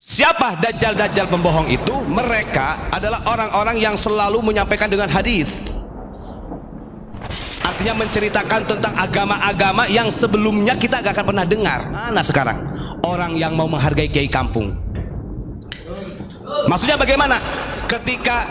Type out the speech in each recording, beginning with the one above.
Siapa dajjal-dajjal pembohong itu? Mereka adalah orang-orang yang selalu menyampaikan dengan hadis. Artinya menceritakan tentang agama-agama yang sebelumnya kita gak akan pernah dengar. Mana sekarang orang yang mau menghargai kiai kampung? Maksudnya bagaimana? Ketika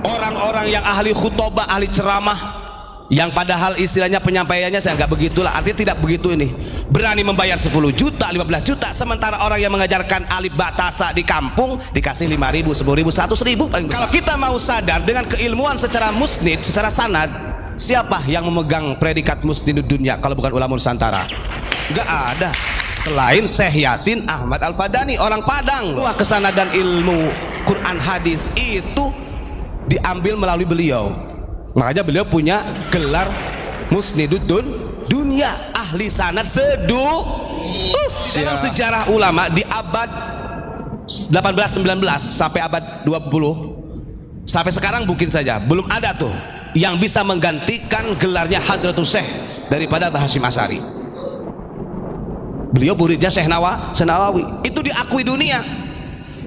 orang-orang yang ahli khutbah, ahli ceramah, yang padahal istilahnya penyampaiannya saya nggak begitulah, artinya tidak begitu ini, berani membayar 10 juta, 15 juta, sementara orang yang mengajarkan alif ba ta sa di kampung dikasih 5.000, 10.000, 100.000 paling besar. Kalau kita mau sadar dengan keilmuan secara musnid, secara sanad, siapa yang memegang predikat musnidud dunia kalau bukan ulama Nusantara? Nggak ada selain Syekh Yasin Ahmad Al-Fadani, orang Padang. Wah, kesanadan ilmu Quran hadis itu diambil melalui beliau. Makanya beliau punya gelar musnidud dunia, ahli sanad dalam sejarah ulama di abad 18-19 sampai abad 20 sampai sekarang mungkin saja belum ada tuh yang bisa menggantikan gelarnya Hadratul Syekh daripada Mbah Hasyim Asy'ari. Beliau muridnya Syekh Nawawi, itu diakui dunia.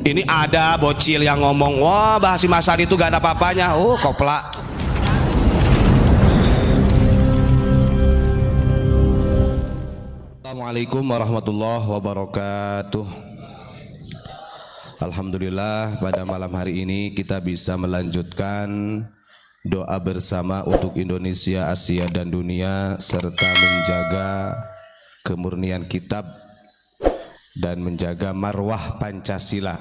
Ini ada bocil yang ngomong, wah Mbah Hasyim Asy'ari itu gak ada apa-apanya. Oh, koplak. Assalamualaikum warahmatullahi wabarakatuh. Alhamdulillah, pada malam hari ini kita bisa melanjutkan doa bersama untuk Indonesia, Asia dan dunia, serta menjaga kemurnian kitab dan menjaga marwah Pancasila.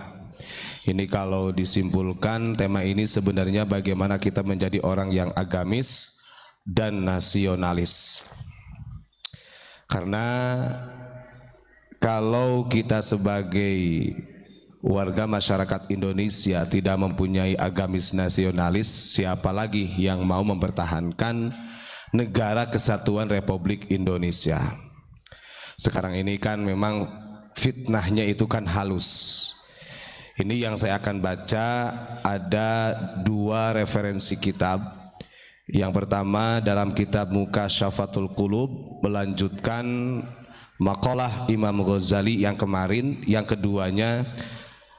Ini kalau disimpulkan, tema ini sebenarnya bagaimana kita menjadi orang yang agamis dan nasionalis. Karena kalau kita sebagai warga masyarakat Indonesia tidak mempunyai agamis nasionalis, siapa lagi yang mau mempertahankan negara kesatuan Republik Indonesia? Sekarang ini kan memang fitnahnya itu kan halus. Ini yang saya akan baca, ada 2 referensi kitab. Yang pertama dalam kitab Mukasyafatul Qulub, melanjutkan maqalah Imam Ghazali yang kemarin. Yang keduanya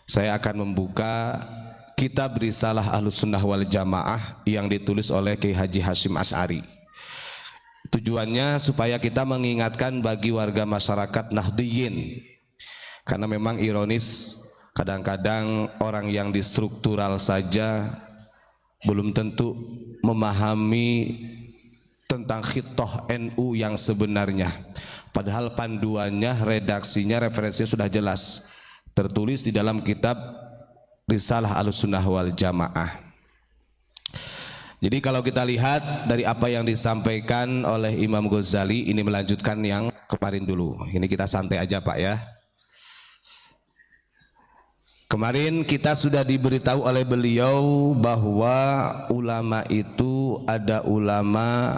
saya akan membuka kitab Risalah Ahlus Sunnah wal Jamaah yang ditulis oleh Kiai Haji Hasyim Asy'ari. Tujuannya supaya kita mengingatkan bagi warga masyarakat Nahdliyin, karena memang ironis kadang-kadang orang yang distruktural saja belum tentu memahami tentang khittah NU yang sebenarnya. Padahal panduannya, redaksinya, referensinya sudah jelas tertulis di dalam kitab Risalah Ahlussunnah wal Jamaah. Jadi kalau kita lihat dari apa yang disampaikan oleh Imam Ghazali, ini melanjutkan yang kemarin dulu. Ini kita santai aja Pak ya. Kemarin kita sudah diberitahu oleh beliau bahwa ulama itu ada ulama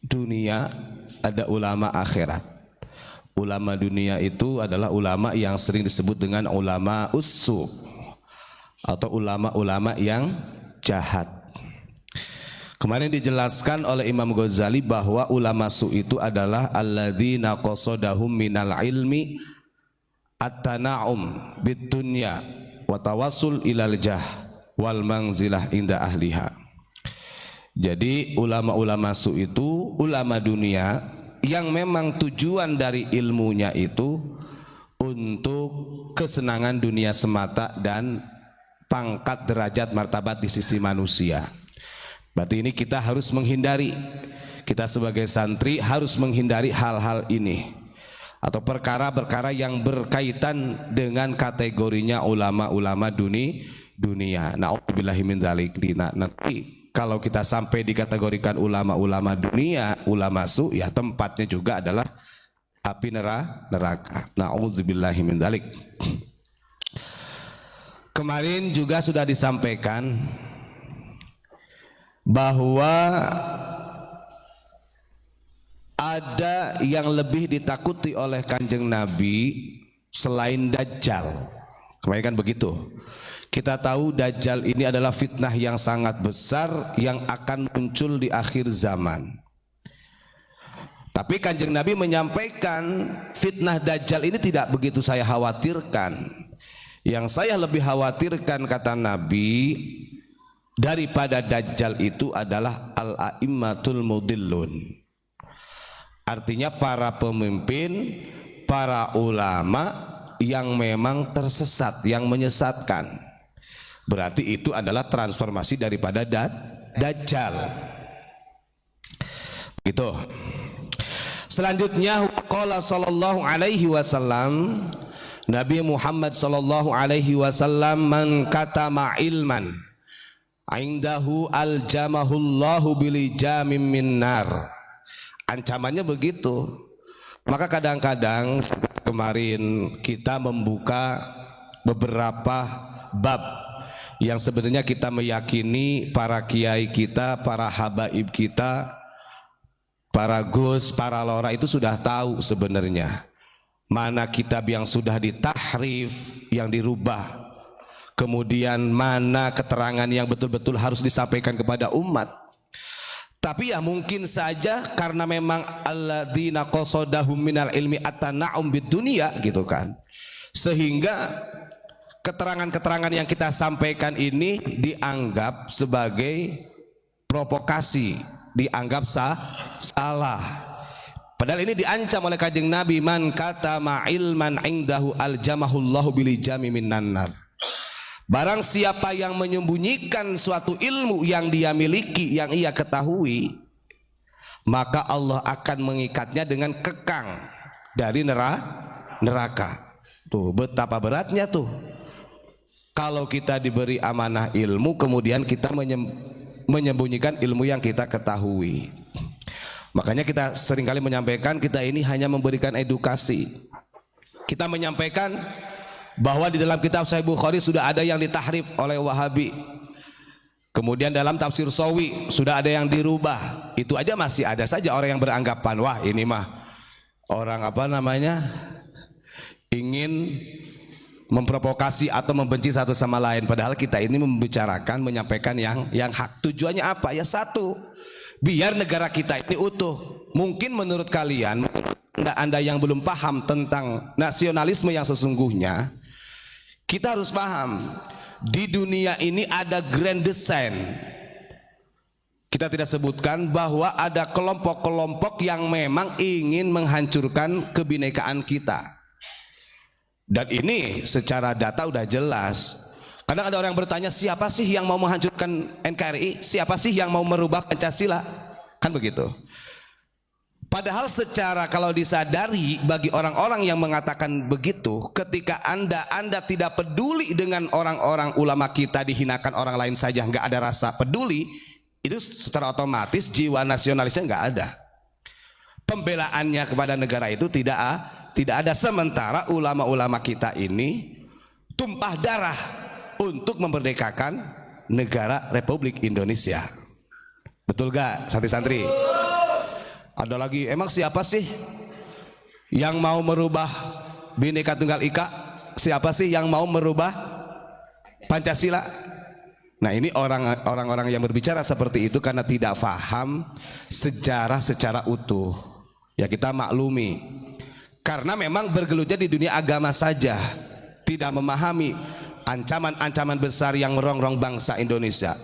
dunia, ada ulama akhirat. Ulama dunia itu adalah ulama yang sering disebut dengan ulama ussu atau ulama-ulama yang jahat. Kemarin dijelaskan oleh Imam Ghazali bahwa ulama su itu adalah alladzina qasadahum minal ilmi at-tana'um bid-dunya wa tawassul ilal jah wal manzilah inda ahliha. Jadi ulama-ulama su itu ulama dunia yang memang tujuan dari ilmunya itu untuk kesenangan dunia semata dan pangkat derajat martabat di sisi manusia. Berarti ini kita harus menghindari, kita sebagai santri harus menghindari hal-hal ini atau perkara-perkara yang berkaitan dengan kategorinya ulama-ulama dunia. Na'udzubillahi min dzalik. Nanti kalau kita sampai dikategorikan ulama-ulama dunia, ulama su, ya tempatnya juga adalah api neraka. Na'udzubillahi min dzalik. Kemarin juga sudah disampaikan bahwa ada yang lebih ditakuti oleh Kanjeng Nabi selain Dajjal. Kemarin kan begitu. Kita tahu Dajjal ini adalah fitnah yang sangat besar yang akan muncul di akhir zaman. Tapi Kanjeng Nabi menyampaikan fitnah Dajjal ini tidak begitu saya khawatirkan. Yang saya lebih khawatirkan, kata Nabi, daripada Dajjal itu adalah al-a'immatul mudillun. Artinya para pemimpin, para ulama yang memang tersesat, yang menyesatkan. Berarti itu adalah transformasi daripada Dajjal. Gitu. Selanjutnya qala sallallahu alaihi wasallam, Nabi Muhammad sallallahu alaihi wasallam, man katama ilman indahu aljamahullahu bilijamim min nar. Ancamannya begitu. Maka kadang-kadang kemarin kita membuka beberapa bab yang sebenarnya kita meyakini para kiai kita, para habaib kita, para gus, para lora itu sudah tahu sebenarnya mana kitab yang sudah ditahrif, yang dirubah, kemudian mana keterangan yang betul-betul harus disampaikan kepada umat. Tapi ya mungkin saja karena memang alladzina qasadahum minal ilmi atana'um bid dunya gitu kan, sehingga keterangan-keterangan yang kita sampaikan ini dianggap sebagai provokasi, dianggap salah. Padahal ini diancam oleh Kanjeng Nabi, man katama ilman indahu aljamahullahu bilijami minan nar. Barang siapa yang menyembunyikan suatu ilmu yang dia miliki, yang ia ketahui, maka Allah akan mengikatnya dengan kekang dari neraka. Tuh betapa beratnya tuh kalau kita diberi amanah ilmu kemudian kita menyembunyikan ilmu yang kita ketahui. Makanya kita seringkali menyampaikan kita ini hanya memberikan edukasi. Kita menyampaikan bahwa di dalam kitab Sahih Bukhari sudah ada yang ditahrif oleh Wahabi. Kemudian dalam tafsir Sawi sudah ada yang dirubah. Itu aja masih ada saja orang yang beranggapan wah ini mah orang apa namanya ingin memprovokasi atau membenci satu sama lain. Padahal kita ini membicarakan, menyampaikan yang hak. Tujuannya apa? Ya satu, biar negara kita ini utuh. Mungkin menurut kalian, anda yang belum paham tentang nasionalisme yang sesungguhnya, kita harus paham di dunia ini ada grand design. Kita tidak sebutkan bahwa ada kelompok-kelompok yang memang ingin menghancurkan kebinekaan kita. Dan ini secara data udah jelas. Kadang ada orang yang bertanya, siapa sih yang mau menghancurkan NKRI? Siapa sih yang mau merubah Pancasila? Kan begitu. Padahal secara kalau disadari bagi orang-orang yang mengatakan begitu, ketika anda tidak peduli dengan orang-orang ulama kita dihinakan orang lain saja, nggak ada rasa peduli, itu secara otomatis jiwa nasionalisnya nggak ada. Pembelaannya kepada negara itu tidak ada. Sementara ulama-ulama kita ini tumpah darah untuk memerdekakan negara Republik Indonesia. Betul gak santri-santri? Ada lagi, emang siapa sih yang mau merubah Bhinneka Tunggal Ika? Siapa sih yang mau merubah Pancasila? Nah ini orang-orang yang berbicara seperti itu karena tidak paham sejarah secara utuh. Ya kita maklumi, karena memang bergelutnya di dunia agama saja, tidak memahami ancaman-ancaman besar yang merongrong bangsa Indonesia.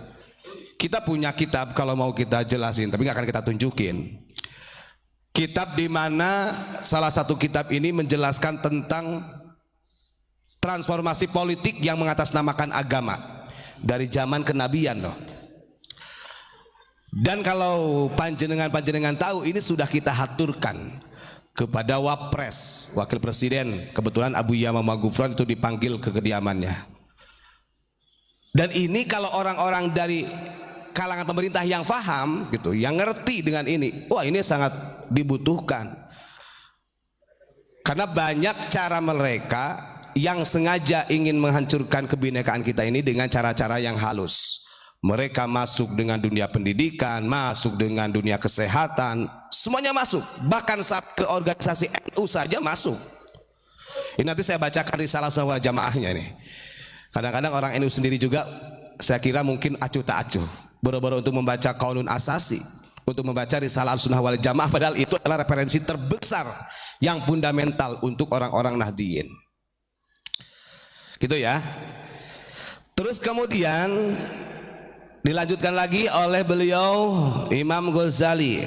Kita punya kitab kalau mau kita jelasin, tapi nggak akan kita tunjukin. Kitab di mana salah satu kitab ini menjelaskan tentang transformasi politik yang mengatasnamakan agama dari zaman kenabian loh. Dan kalau panjenengan tahu, ini sudah kita haturkan kepada Wapres, Wakil Presiden. Kebetulan Abu Yamamah Gufron itu dipanggil ke kediamannya. Dan ini kalau orang-orang dari kalangan pemerintah yang paham gitu, yang ngerti dengan ini, wah ini sangat dibutuhkan. Karena banyak cara mereka yang sengaja ingin menghancurkan kebinekaan kita ini dengan cara-cara yang halus. Mereka masuk dengan dunia pendidikan, masuk dengan dunia kesehatan, semuanya masuk. Bahkan ke organisasi NU saja masuk. Ini nanti saya bacakan risalah wal jamaahnya ini. Kadang-kadang orang NU sendiri juga saya kira mungkin acuh tak acuh, boro-boro untuk membaca Qaulun Asasi. untuk membaca Risalah Al-Sunnah wal Jamaah, padahal itu adalah referensi terbesar yang fundamental untuk orang-orang Nahdiyin. Gitu ya. Terus kemudian dilanjutkan lagi oleh beliau Imam Ghazali.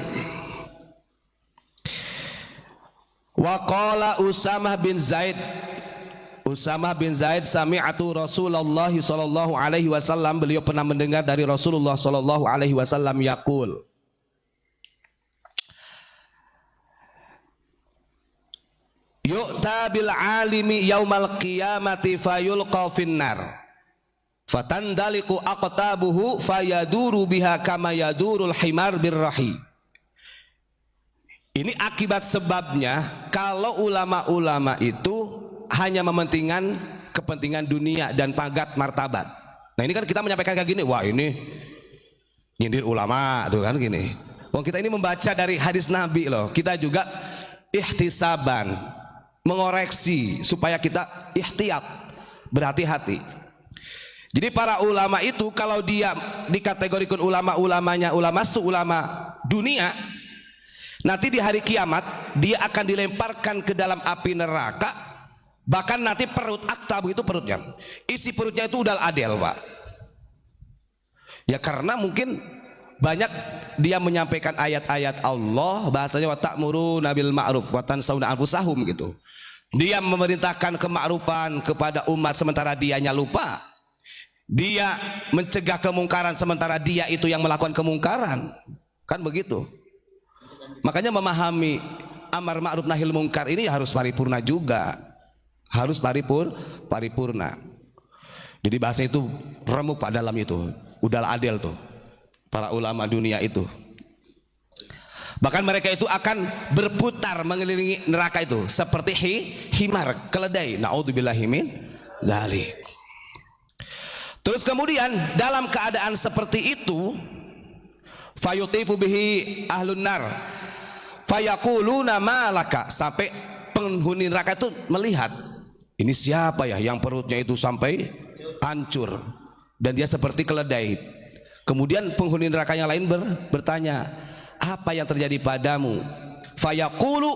Wa qala Usamah bin Zaid sami'atu Rasulullah sallallahu alaihi wasallam, beliau pernah mendengar dari Rasulullah sallallahu alaihi wasallam yaqul, yu'ta bil alimi yaumal qiyamati fayulqa finnar fatandaliku aqtabuhu fayaduru biha kama yadurul himar birrahi. Ini akibat sebabnya kalau ulama-ulama itu hanya mementingkan kepentingan dunia dan pangkat martabat. Nah ini kan kita menyampaikan kayak gini, wah ini nyindir ulama tuh kan gini. Wong kita ini membaca dari hadis Nabi loh. Kita juga ihtisaban, mengoreksi supaya kita ihtiyat, berhati-hati. Jadi para ulama itu kalau dia dikategorikan ulama-ulamanya ulama dunia, nanti di hari kiamat dia akan dilemparkan ke dalam api neraka. Bahkan nanti perut aktabu itu perutnya, isi perutnya itu udal adel, Pak. Ya karena mungkin banyak dia menyampaikan ayat-ayat Allah, bahasanya wa ta'muruna bil ma'ruf wa tansawna anfusahum gitu. Dia memerintahkan kemakrufan kepada umat sementara dianya lupa. Dia mencegah kemungkaran sementara dia itu yang melakukan kemungkaran. Kan begitu. Makanya memahami amar ma'ruf nahil mungkar ini harus paripurna juga. Harus paripurna. Jadi bahasa itu remuk Pak dalam itu. Udal adil tuh. Para ulama dunia itu. Bahkan mereka itu akan berputar mengelilingi neraka itu seperti himar, keledai. Naudzubillahi min dzalik. Terus kemudian dalam keadaan seperti itu, fayutifu bihi ahlun nar fayaquluna ma laka, sampai penghuni neraka itu melihat, ini siapa ya yang perutnya itu sampai hancur dan dia seperti keledai. Kemudian penghuni neraka yang lain bertanya, apa yang terjadi padamu? Fayaqulu,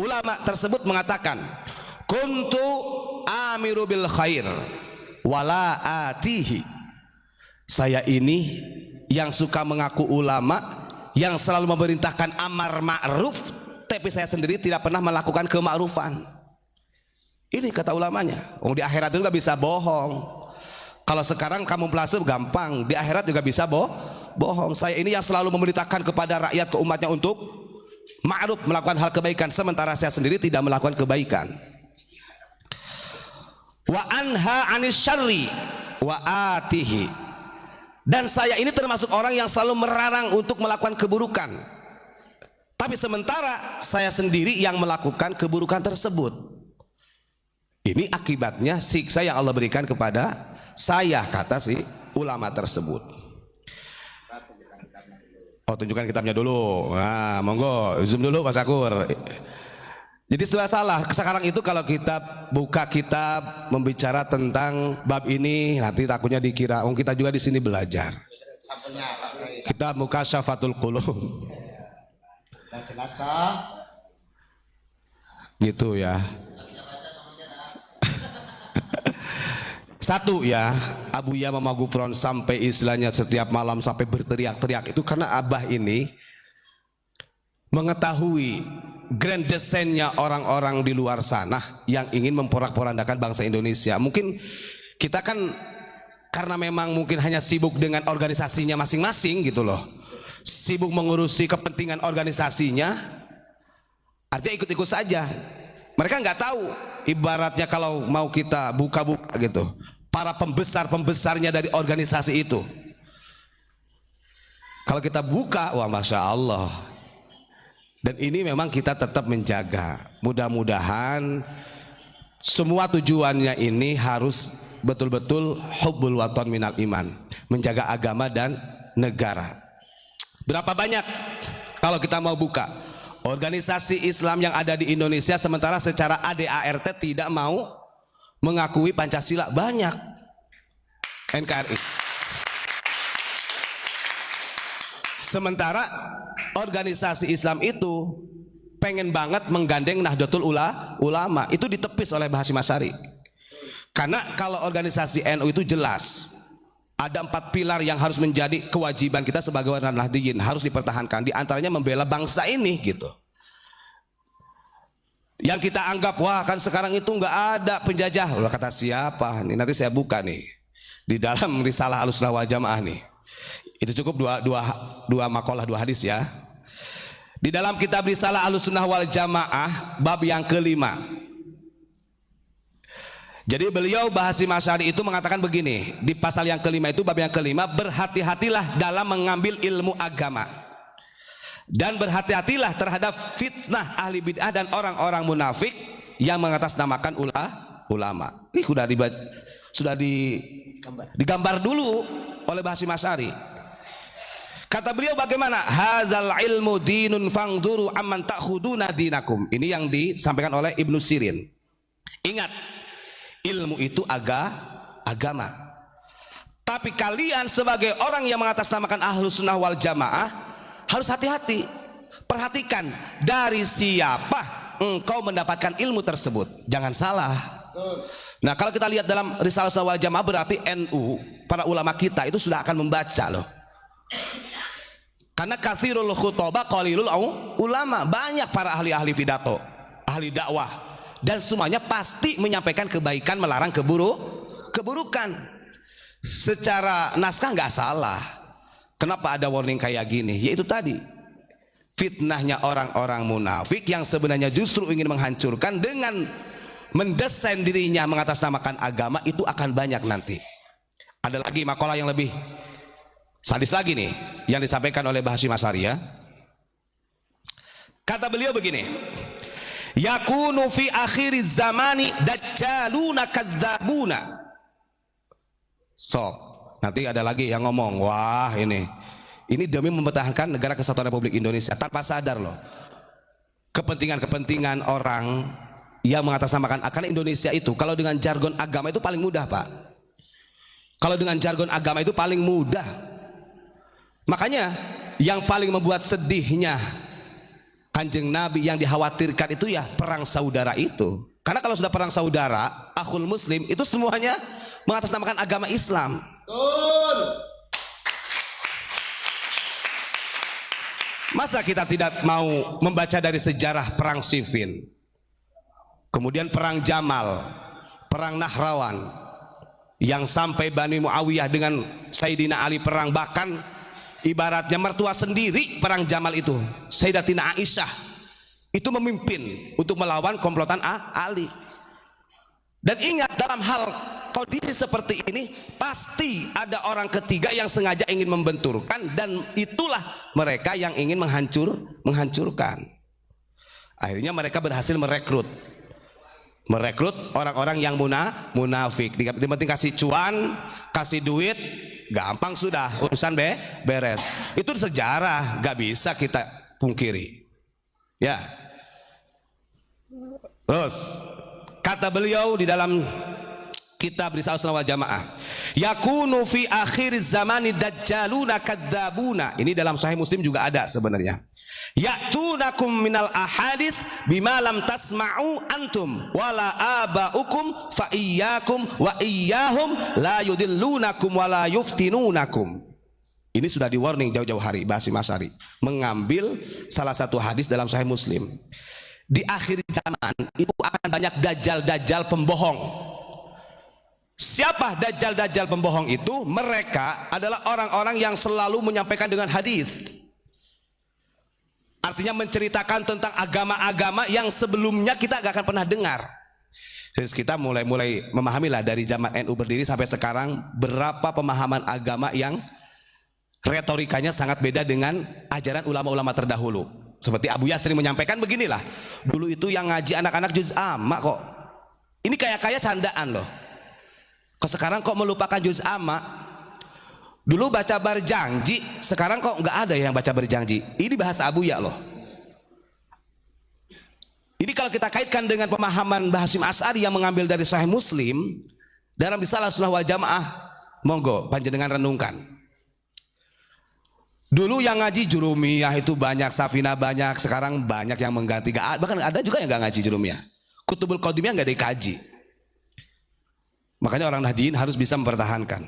ulama tersebut mengatakan, kuntu amiru bil khair wala atihi. Saya ini yang suka mengaku ulama, yang selalu memerintahkan amar ma'ruf, tapi saya sendiri tidak pernah melakukan kemakrufan. Ini kata ulamanya. Di akhirat juga bisa bohong. Kalau sekarang kamu pelase gampang, di akhirat juga bisa bohong. Saya ini yang selalu memerintahkan kepada rakyat, ke umatnya untuk ma'ruf, melakukan hal kebaikan, sementara saya sendiri tidak melakukan kebaikan. Wa anha anis syarri wa atihi, dan saya ini termasuk orang yang selalu melarang untuk melakukan keburukan, tapi sementara saya sendiri yang melakukan keburukan tersebut. Ini akibatnya siksa yang Allah berikan kepada saya, kata si ulama tersebut. Oh, tunjukkan kitabnya dulu. Nah, monggo zoom dulu Pak Sakur. Jadi setelah salah, sekarang itu kalau kita buka kitab membicara tentang bab ini, nanti takutnya dikira, kita juga di sini belajar. Kita Mukasyafatul Qulub. Jelas toh? Gitu ya. Satu ya, Abu Yamamah Ghufran sampai istilahnya setiap malam sampai berteriak-teriak itu karena Abah ini mengetahui grand desainnya orang-orang di luar sana yang ingin memporak-porandakan bangsa Indonesia. Mungkin kita kan karena memang mungkin hanya sibuk dengan organisasinya masing-masing gitu loh, sibuk mengurusi kepentingan organisasinya, artinya ikut-ikut saja. Mereka nggak tahu ibaratnya kalau mau kita buka-buka gitu, para pembesar-pembesarnya dari organisasi itu, kalau kita buka, wah Masya Allah. Dan ini memang kita tetap menjaga. Mudah-mudahan semua tujuannya ini harus betul-betul hubbul waton minal iman, menjaga agama dan negara. Berapa banyak kalau kita mau buka organisasi Islam yang ada di Indonesia, sementara secara ADART tidak mau mengakui Pancasila? Banyak. NKRI Sementara organisasi Islam itu pengen banget menggandeng Nahdlatul Ulama, itu ditepis oleh Bahasyim Asy'ari. Karena kalau organisasi NU itu jelas ada 4 pilar yang harus menjadi kewajiban kita sebagai warga Nahdliyin, harus dipertahankan. Di antaranya membela bangsa ini gitu. Yang kita anggap wah kan sekarang itu nggak ada penjajah. Ulah kata siapa? Nih nanti saya buka nih di dalam risalah Ahlussunnah wal Jamaah nih. Itu cukup dua makalah 2 hadis ya. Di dalam kitab risalah Ahlussunnah wal Jamaah bab yang kelima. Jadi beliau Bahasyim Asy'ari itu mengatakan begini, di pasal yang kelima itu, bab yang kelima, berhati-hatilah dalam mengambil ilmu agama dan berhati-hatilah terhadap fitnah ahli bid'ah dan orang-orang munafik yang mengatasnamakan ulama. Ih, sudah digambar dulu oleh Bahasyim Asy'ari. Kata beliau bagaimana? Hadzal ilmu dinun fangduru amman ta'khuduna dinakum. Ini yang disampaikan oleh Ibnu Sirin. Ingat, ilmu itu agama. Tapi kalian sebagai orang yang mengatasnamakan Ahlussunnah wal Jamaah harus hati-hati. Perhatikan dari siapa engkau mendapatkan ilmu tersebut. Jangan salah. Nah, kalau kita lihat dalam risalah Ahlussunnah wal Jamaah, berarti NU, para ulama kita itu sudah akan membaca loh. Karena katsirul khutbah qalilul ulama, banyak para ahli-ahli pidato, ahli dakwah, dan semuanya pasti menyampaikan kebaikan, melarang keburukan. Secara naskah nggak salah. Kenapa ada warning kayak gini? Yaitu tadi fitnahnya orang-orang munafik yang sebenarnya justru ingin menghancurkan dengan mendesain dirinya mengatasnamakan agama, itu akan banyak nanti. Ada lagi makalah yang lebih sadis lagi nih yang disampaikan oleh Bahasyim Asy'ari ya. Kata beliau begini, yakunu fi akhiriz zamani dajjaluna kadzabuna. Sok, nanti ada lagi yang ngomong, wah ini demi mempertahankan negara kesatuan Republik Indonesia, tanpa sadar loh kepentingan orang yang mengatasnamakan karena Indonesia itu kalau dengan jargon agama itu paling mudah, Pak. Kalau dengan jargon agama itu paling mudah. Makanya yang paling membuat sedihnya Kanjeng Nabi yang dikhawatirkan itu ya perang saudara itu. Karena kalau sudah perang saudara, akhul muslim itu semuanya mengatasnamakan agama Islam. Betul. Masa kita tidak mau membaca dari sejarah perang Siffin, kemudian perang Jamal, perang Nahrawan, yang sampai Bani Muawiyah dengan Sayyidina Ali perang, bahkan ibaratnya mertua sendiri perang Jamal itu, Sayyidatina Aisyah itu memimpin untuk melawan komplotan Ali. Dan ingat, dalam hal kondisi seperti ini pasti ada orang ketiga yang sengaja ingin membenturkan, dan itulah mereka yang ingin menghancurkan. Akhirnya mereka berhasil merekrut orang-orang yang munafik. Yang penting kasih cuan, kasih duit, gampang sudah urusan beres. Itu sejarah, gak bisa kita pungkiri ya. Terus kata beliau di dalam kitab risalah Ahlussunnah wal Jamaah, yakunu fi akhir zamani dajjaluna kadzabuna. Ini dalam Sahih Muslim juga ada sebenarnya. Ya'tunakum minal ahadits bima lam tasma'u antum wala aba'ukum fa iyyakum wa iyyahum la yudillunakum wala yuftinunakum. Ini sudah di warning jauh-jauh hari Bahasyim Asy'ari mengambil salah satu hadis dalam Sahih Muslim. Di akhir zaman itu akan banyak dajjal-dajjal pembohong. Siapa dajjal-dajjal pembohong itu? Mereka adalah orang-orang yang selalu menyampaikan dengan hadis. Artinya menceritakan tentang agama-agama yang sebelumnya kita gak akan pernah dengar. Terus kita mulai memahami lah dari zaman NU berdiri sampai sekarang, berapa pemahaman agama yang retorikanya sangat beda dengan ajaran ulama-ulama terdahulu. Seperti Abu Yasri menyampaikan beginilah, dulu itu yang ngaji anak-anak juz amma kok. Ini kayak candaan loh. Kok sekarang kok melupakan juz amma? Dulu baca berjanji, sekarang kok nggak ada yang baca berjanji. Ini bahasa Abuya loh. Ini kalau kita kaitkan dengan pemahaman Bahasyim Asy'ari yang mengambil dari Sahih Muslim dalam risalah Ahlussunnah wal Jamaah, monggo panjenengan renungkan. Dulu yang ngaji Jurumiyah itu banyak, Safina banyak, sekarang banyak yang mengganti. Bahkan ada juga yang gak ngaji Jurumiyah. Kutubul Qadimiyah gak dikaji. Makanya orang Nahdiyin harus bisa mempertahankan.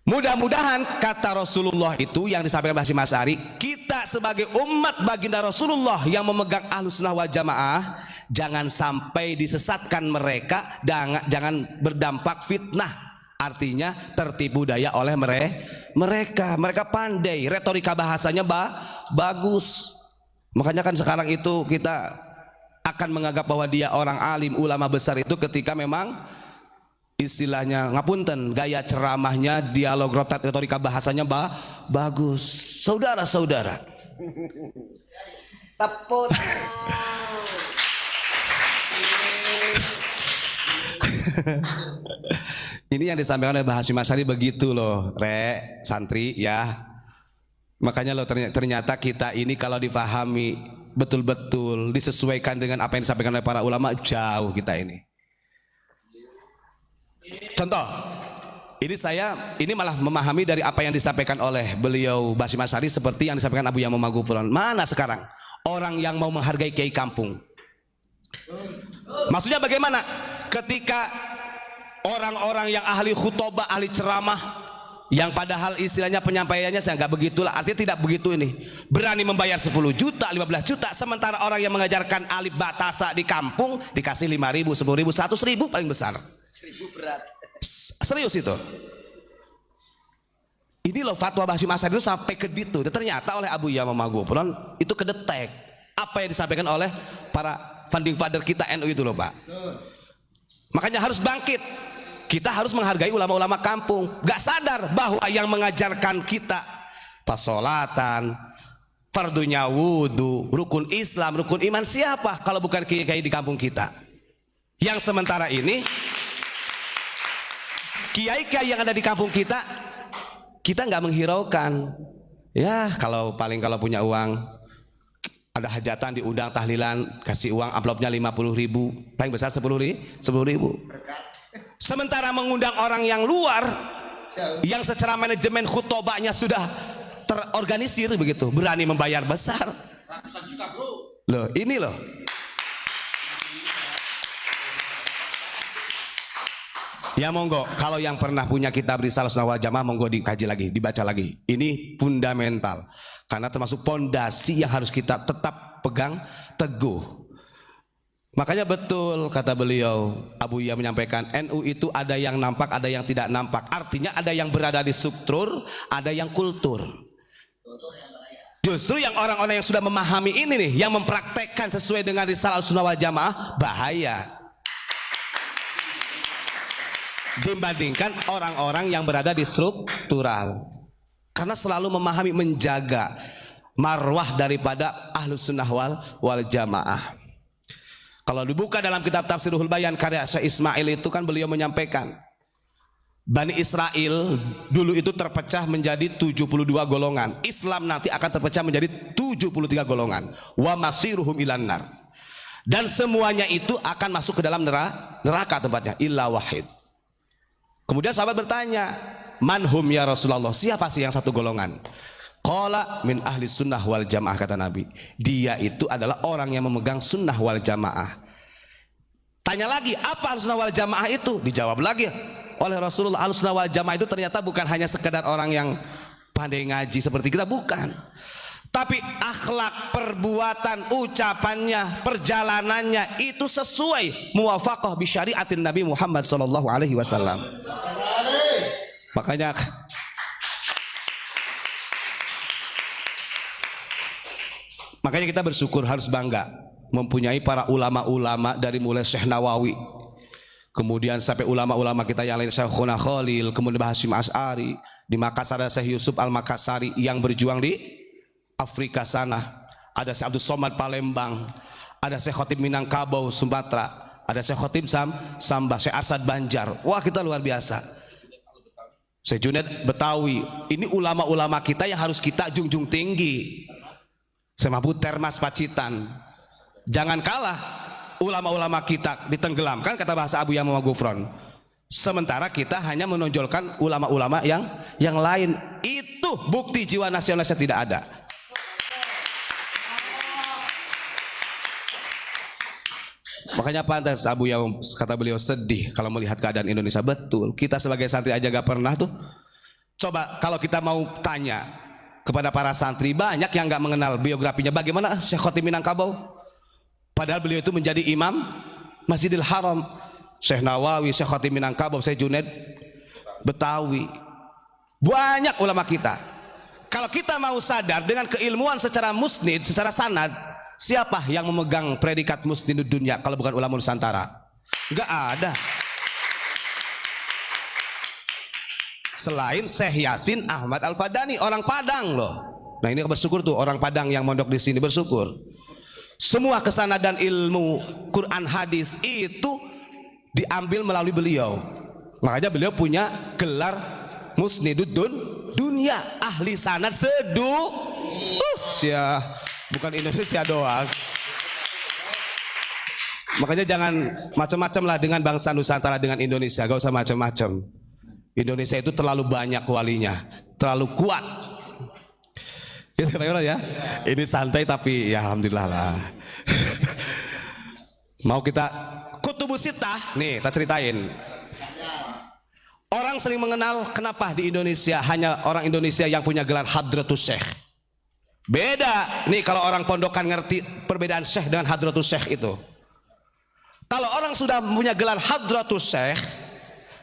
Mudah-mudahan kata Rasulullah itu yang disampaikan Hasyim Asy'ari, kita sebagai umat baginda Rasulullah yang memegang Ahlussunnah wal Jamaah, jangan sampai disesatkan mereka, jangan berdampak fitnah. Artinya tertipu daya oleh mereka pandai, retorika bahasanya bagus. Makanya kan sekarang itu kita akan menganggap bahwa dia orang alim, ulama besar itu ketika memang istilahnya ngapunten, gaya ceramahnya, dialog retorika bahasanya bagus. Saudara-saudara, tepuk ini yang disampaikan oleh Hasyim Asy'ari begitu loh, santri ya. Makanya loh ternyata kita ini kalau difahami betul-betul disesuaikan dengan apa yang disampaikan oleh para ulama, jauh kita ini. Contoh, ini malah memahami dari apa yang disampaikan oleh beliau Hasyim Asy'ari seperti yang disampaikan Abu Yamam Maghfurun. Mana sekarang orang yang mau menghargai kiai kampung? Maksudnya bagaimana? Ketika orang-orang yang ahli khutbah, ahli ceramah, yang padahal istilahnya penyampaiannya saya nggak begitulah, artinya tidak begitu ini, berani membayar 10 juta, 15 juta, sementara orang yang mengajarkan alif batasa di kampung dikasih 5.000, 10.000, 100.000 paling besar. 1.000 berat. Serius itu. Ini loh fatwa Hasyim Asy'ari itu sampai ke ditu. Ternyata oleh Abu Yamam Maghfurun itu kedetek apa yang disampaikan oleh para founding father kita NU itu loh Pak. Makanya harus bangkit. Kita harus menghargai ulama-ulama kampung. Gak sadar bahwa yang mengajarkan kita pasolatan, fardunya wudu, rukun Islam, rukun iman siapa kalau bukan kiai-kiai di kampung kita? Yang sementara ini kiai-kiai yang ada di kampung kita nggak menghiraukan. Ya kalau punya uang, ada hajatan diundang tahlilan, kasih uang amplopnya 50.000, paling besar 10.000. Sementara mengundang orang yang luar, yang secara manajemen khutbahnya sudah terorganisir begitu, berani membayar besar. Ratusan juta bro. Loh ini loh. Ya monggo, kalau yang pernah punya kitab Risalah Sunnah wal Jamaah monggo dikaji lagi, dibaca lagi. Ini fundamental. Karena termasuk pondasi yang harus kita tetap pegang teguh. Makanya betul kata beliau, Abu Ya menyampaikan, NU itu ada yang nampak, ada yang tidak nampak. Artinya ada yang berada di struktur, ada yang kultur. Justru yang orang-orang yang sudah memahami ini nih, yang mempraktekkan sesuai dengan Risalah Sunnah wal Jamaah, bahaya dibandingkan orang-orang yang berada di struktural. Karena selalu memahami, menjaga marwah daripada Ahlus Sunnah wal Jamaah. Kalau dibuka dalam kitab Tafsirul Bayan karya Syekh Ismail itu kan beliau menyampaikan, Bani Israel dulu itu terpecah menjadi 72 golongan. Islam nanti akan terpecah menjadi 73 golongan. Wa masiruhum ilan nar. Dan semuanya itu akan masuk ke dalam neraka tempatnya illa wahid. Kemudian sahabat bertanya, manhum ya Rasulullah, siapa sih yang satu golongan? Qala min ahli sunnah wal jamaah, kata Nabi, dia itu adalah orang yang memegang sunnah wal jamaah. Tanya lagi, apa ahli sunnah wal jamaah itu? Dijawab lagi oleh Rasulullah, ahli sunnah wal jamaah itu ternyata bukan hanya sekedar orang yang pandai ngaji seperti kita, bukan, tapi akhlak, perbuatan, ucapannya, perjalanannya itu sesuai muwafaqah bi syariatin Nabi Muhammad sallallahu alaihi wasallam. Makanya kita bersyukur, harus bangga mempunyai para ulama-ulama dari mulai Syekh Nawawi, kemudian sampai ulama-ulama kita yang lain, Syekhuna Khalil, kemudian Hasyim Asy'ari, di Makassar ada Syekh Yusuf Al-Makassari yang berjuang di Afrika sana, ada Syekh Abdul Somad Palembang, ada Syekh Khotib Minangkabau Sumatera, ada Syekh Khotib Samba, Syekh Asad Banjar. Wah, kita luar biasa. Syekh Junaid Betawi. Ini ulama-ulama kita yang harus kita junjung tinggi. Syekh Mahmud Termas Pacitan. Jangan kalah ulama-ulama kita ditenggelamkan, kata bahasa Abu Yamam Maghfurun. Sementara kita hanya menonjolkan ulama-ulama yang lain. Itu Itu bukti jiwa nasionalisnya tidak ada. Makanya pantas Abu Yaum kata beliau sedih kalau melihat keadaan Indonesia. Betul, kita sebagai santri aja gak pernah tuh. Coba kalau kita mau tanya kepada para santri, banyak yang gak mengenal biografinya. Bagaimana Syekh Khotim Minangkabau? Padahal beliau itu menjadi imam Masjidil Haram. Syekh Nawawi, Syekh Khotim Minangkabau, Syekh Junaid Betawi. Banyak ulama kita. Kalau kita mau sadar dengan keilmuan secara musnid, secara sanad, siapa yang memegang predikat musnid dunia kalau bukan ulama Nusantara? Enggak ada. Selain Syekh Yasin Ahmad Al-Fadani, orang Padang loh. Nah ini bersyukur tuh orang Padang yang mondok di sini, bersyukur. Semua kesanadan ilmu Quran hadis itu diambil melalui beliau. Makanya beliau punya gelar musnidud dunia, ahli sanad bukan Indonesia doang. Makanya jangan macam-macam lah dengan bangsa Nusantara, dengan Indonesia, gak usah macam-macam. Indonesia itu terlalu banyak walinya, terlalu kuat. Ya, ini santai tapi ya alhamdulillah lah. Mau kita Kutubus Sittah nih, kita ceritain. Orang sering mengenal kenapa di Indonesia hanya orang Indonesia yang punya gelar Hadratus Syekh. Beda nih kalau orang pondokan ngerti perbedaan Syekh dengan Hadratus Syekh itu. Kalau orang sudah punya gelar Hadratus Syekh,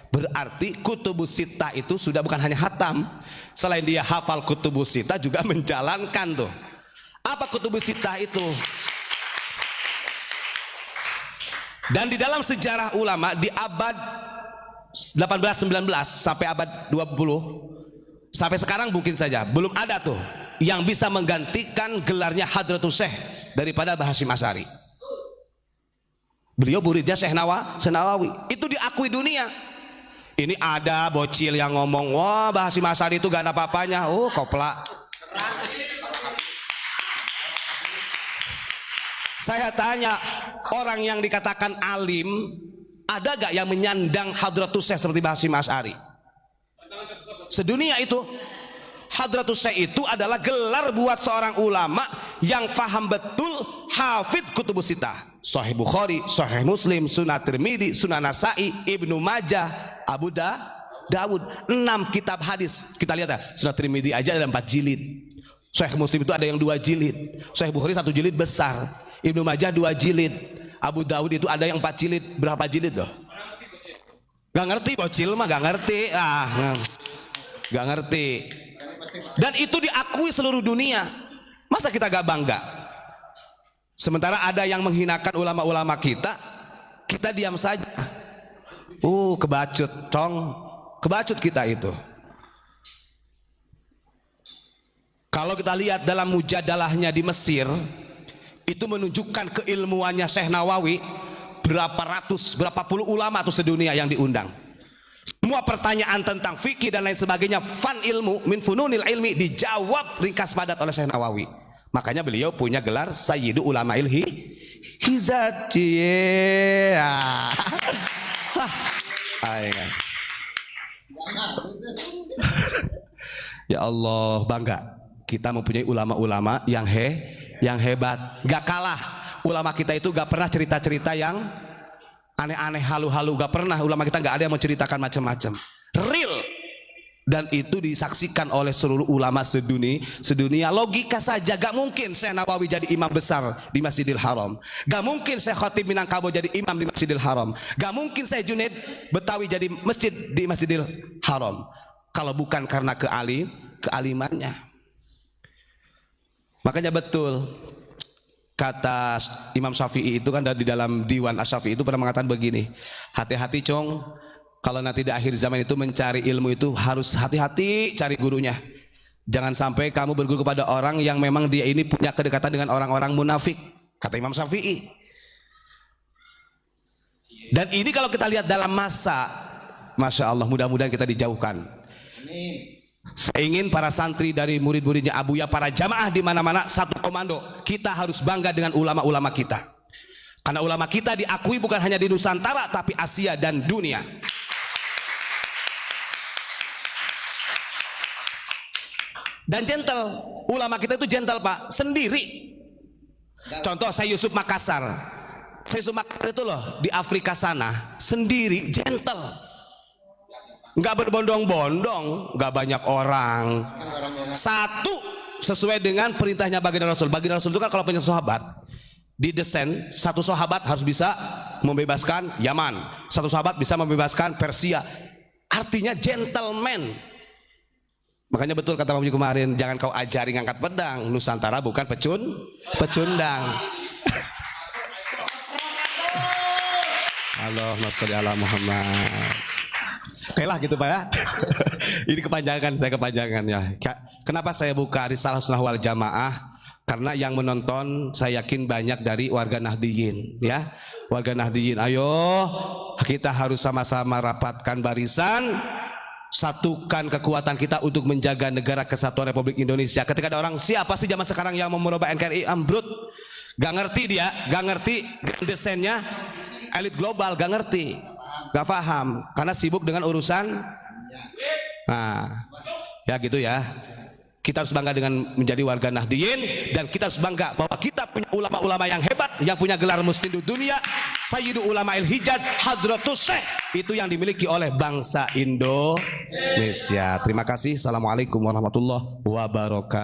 berarti Kutubus Sittah itu sudah bukan hanya hatam. Selain dia hafal Kutubus Sittah juga menjalankan tuh. Apa Kutubus Sittah itu? Dan di dalam sejarah ulama di abad 18-19 sampai abad 20 sampai sekarang mungkin saja belum ada tuh yang bisa menggantikan gelarnya Hadratus Syekh daripada Mbah Hasyim Asy'ari. Beliau muridnya Syekh Nawawi, itu diakui dunia. Ini ada bocil yang ngomong, wah Mbah Hasyim Asy'ari itu gak ada apa-apanya. Oh kopla. Saya tanya, orang yang dikatakan alim, ada gak yang menyandang Hadratus Syekh seperti Mbah Hasyim Asy'ari? Sedunia itu. Hadratus Syekh itu adalah gelar buat seorang ulama yang paham betul hafidh Kutubus Sittah. Sahih Bukhari, Sahih Muslim, Sunan Tirmidzi, Sunan Nasa'i, Ibnu Majah, Abu Dawud. 6 kitab hadis. Kita lihat ya, Sunan Tirmidzi aja ada 4 jilid. Sahih Muslim itu ada yang 2 jilid. Sahih Bukhari 1 jilid besar. Ibnu Majah 2 jilid. Abu Dawud itu ada yang 4 jilid. Berapa jilid loh? Gak ngerti bocil mah, gak ngerti. Gak ngerti. Dan itu diakui seluruh dunia. Masa kita gak bangga? Sementara ada yang menghinakan ulama-ulama kita, kita diam saja. Kebacut, kebacut kita itu. Kalau kita lihat dalam mujadalahnya di Mesir, itu menunjukkan keilmuannya Syekh Nawawi. Berapa puluh ulama tuh sedunia yang diundang. Semua pertanyaan tentang fikih dan lain sebagainya, fan ilmu, min fununil ilmi, dijawab ringkas padat oleh Syekh Nawawi. Makanya beliau punya gelar Sayyidu Ulama Hizat. Ya Allah, bangga kita mempunyai ulama-ulama yang hebat. Gak kalah ulama kita itu, gak pernah cerita-cerita yang aneh-aneh, halu-halu. Gak pernah ulama kita, gak ada yang menceritakan macam-macam. Real. Dan itu disaksikan oleh seluruh ulama sedunia. Logika saja, gak mungkin Syekh Nawawi jadi imam besar di Masjidil Haram. Gak mungkin Syekh Khotim Minangkabau jadi imam di Masjidil Haram. Gak mungkin Syekh Junaid Betawi jadi masjid di Masjidil Haram, kalau bukan karena kealimannya. Makanya betul kata Imam Syafi'i itu kan, di dalam Diwan Asy-Syafi'i itu pernah mengatakan begini, hati-hati cong, kalau nanti di akhir zaman itu mencari ilmu itu harus hati-hati cari gurunya. Jangan sampai kamu berguru kepada orang yang memang dia ini punya kedekatan dengan orang-orang munafik, kata Imam Syafi'i. Dan ini kalau kita lihat dalam masa, Masya Allah, mudah-mudahan kita dijauhkan. Saya ingin para santri dari murid-muridnya Abuya, para jamaah di mana-mana satu komando. Kita harus bangga dengan ulama-ulama kita. Karena ulama kita diakui bukan hanya di Nusantara, tapi Asia dan dunia. Dan gentle. Ulama kita itu gentle Pak, sendiri. Contoh saya Yusuf Makassar. Saya Yusuf Makassar itu loh di Afrika sana sendiri, gentle. Nggak berbondong-bondong, nggak banyak orang. Satu sesuai dengan perintahnya baginda Rasul. Baginda Rasul itu kan kalau punya sahabat didesain, satu sahabat harus bisa membebaskan Yaman, satu sahabat bisa membebaskan Persia. Artinya gentleman. Makanya betul kata Pak Puji kemarin, jangan kau ajari ngangkat pedang, Nusantara bukan pecundang. Allahumma sholli ala Muhammad. Oke lah gitu Pak ya. Ini kepanjangan, saya kepanjangan ya. Kenapa saya buka Risalah Sunnah wal Jamaah? Karena yang menonton saya yakin banyak dari warga Nahdiyin ya. Warga Nahdiyin, ayo kita harus sama-sama rapatkan barisan, satukan kekuatan kita untuk menjaga negara kesatuan Republik Indonesia. Ketika ada orang, siapa sih zaman sekarang yang mau merubah NKRI, ambrut, gak ngerti dia, gak ngerti desainnya, elit global gak ngerti, gak paham, karena sibuk dengan urusan. Nah ya gitu ya. Kita harus bangga dengan menjadi warga Nahdiyin, dan kita harus bangga bahwa kita punya ulama-ulama yang hebat, yang punya gelar Musnidud Dunia, Sayyidu Ulama'il Hijaz, Hadratus Syekh. Itu yang dimiliki oleh bangsa Indonesia. Terima kasih. Assalamualaikum warahmatullahi wabarakatuh.